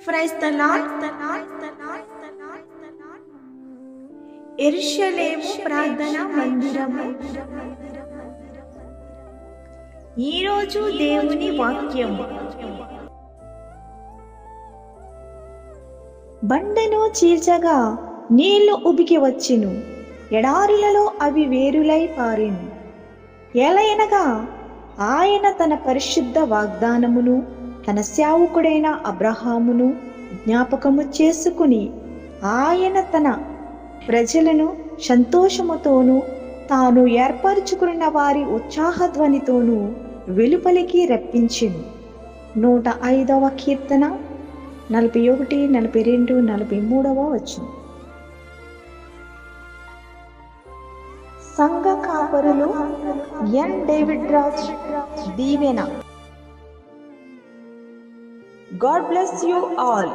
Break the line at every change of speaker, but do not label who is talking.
Praise the lord. యెరూషలేము ప్రార్థనా మందిరము. ఈరోజు దేవుని వాక్యము. బండను చీల్చగా నీళ్లు ఉబికి వచ్చెను, ఎడారిలలో అవి వేరులై పారెను. ఎలయనగా ఆయన తన పరిశుద్ధ వాగ్దానమును తన సేవకుడైన అబ్రహామును జ్ఞాపకము చేసుకుని ఆయన తన ప్రజలను సంతోషముతోనూ తాను ఏర్పరచుకున్న వారి ఉత్సాహధ్వనితోనూ వెలుపలికి రప్పించెను. 105వ కీర్తన 41, 42, 43వ వచనం. సంఘ కాపరులు ఎన్. డేవిడ్ రాజ్ దీవెన. God bless you all.